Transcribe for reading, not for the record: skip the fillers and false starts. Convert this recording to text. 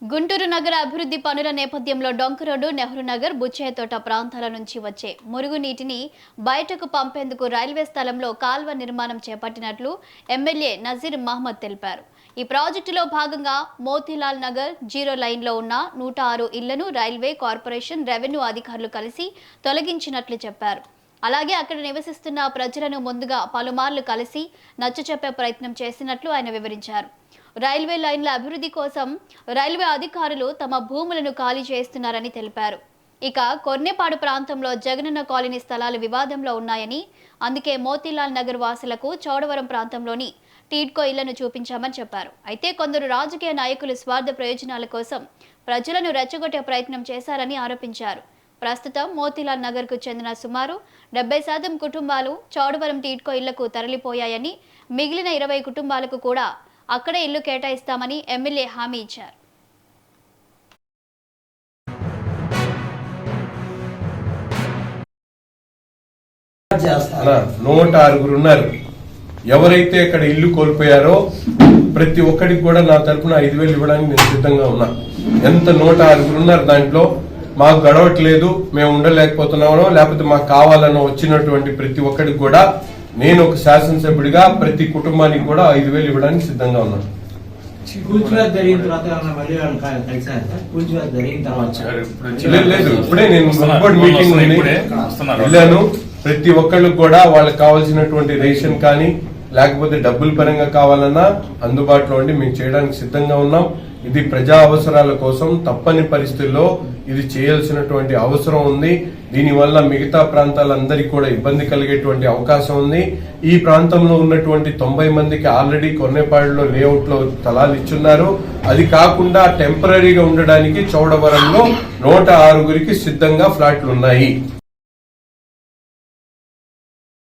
గుంటూరు నగర అభివృద్ధి పనుల నేపథ్యంలో డొంక రోడ్డు, నెహ్రూ నగర్, బుచ్చేతోట ప్రాంతాల నుంచి వచ్చే మురుగునీటిని బయటకు పంపేందుకు రైల్వే స్థలంలో కాల్వ నిర్మాణం చేపట్టినట్లు ఎమ్మెల్యే నజీర్ మహమ్మద్ తెలిపారు. ఈ ప్రాజెక్టులో భాగంగా మోతీలాల్ నగర్ 0 లైన్లో ఉన్న 106 ఇళ్లను రైల్వే కార్పొరేషన్ రెవెన్యూ అధికారులు కలిసి తొలగించినట్లు చెప్పారు. అలాగే అక్కడ నివసిస్తున్న ప్రజలను ముందుగా పలుమార్లు కలిసి నచ్చచెప్పే ప్రయత్నం చేసినట్లు ఆయన వివరించారు. రైల్వే లైన్ల అభివృద్ధి కోసం రైల్వే అధికారులు తమ భూములను ఖాళీ చేస్తున్నారని తెలిపారు. ఇక కొర్నేపాడు ప్రాంతంలో జగనన్న కాలనీ స్థలాలు వివాదంలో ఉన్నాయని, అందుకే మోతీలాల్ నగర్ వాసులకు చౌడవరం ప్రాంతంలోని టీడ్కో ఇళ్లను చూపించామని చెప్పారు. అయితే కొందరు రాజకీయ నాయకులు స్వార్థ ప్రయోజనాల కోసం ప్రజలను రెచ్చగొట్టే ప్రయత్నం చేశారని ఆరోపించారు. ప్రస్తుతం మోతీలాల్ నగర్కు చెందిన సుమారు 70% కుటుంబాలు చౌడవరం టీడ్కో ఇళ్లకు తరలిపోయాయని, మిగిలిన 20 కుటుంబాలకు కూడా అక్కడే ఇల్లు కేటాయిస్తామని ఎమ్మెల్యే హామీ ఇచ్చారు. ఉన్నారు. ఎవరైతే ఇక్కడ ఇల్లు కోల్పోయారో ప్రతి ఒక్కరికి కూడా నా తరఫున 5,000 ఇవ్వడానికి నేను సిద్ధంగా ఉన్నా. ఎంత 106 ఉన్నారు, దాంట్లో మాకు గడవట్లేదు, మేము ఉండలేకపోతున్నామో లేకపోతే మాకు కావాలనో వచ్చినటువంటి ప్రతి ఒక్కరికి కూడా నేను ఒక శాసనసభ్యుడిగా ప్రతి కుటుంబానికి కూడా 5,000 ఇవ్వడానికి సిద్ధంగా ఉన్నాను. లేదు, ఇప్పుడే నేను మీటింగ్ వెళ్ళాను. ప్రతి ఒక్కళ్ళకి కూడా వాళ్ళకి కావాల్సినటువంటి రేషన్ కానీ లేకపోతే డబ్బుల పరంగా కావాలన్నా అందుబాటులో ఉండి మేము చేయడానికి సిద్ధంగా ఉన్నాం. ఇది ప్రజా అవసరాల కోసం తప్పని పరిస్థితుల్లో ఇది చేయాల్సినటువంటి అవసరం ఉంది. దీనివల్ల మిగతా ప్రాంతాలందరికీ కూడా ఇబ్బంది కలిగేటువంటి అవకాశం ఉంది. ఈ ప్రాంతంలో ఉన్నటువంటి 90 మందికి ఆల్రెడీ కొన్నేపాడులో లేఅవుట్ లో స్థలాలు ఇచ్చున్నారు. అది కాకుండా టెంపరీగా ఉండడానికి చౌడవరంలో 106 సిద్ధంగా ఫ్లాట్లు ఉన్నాయి.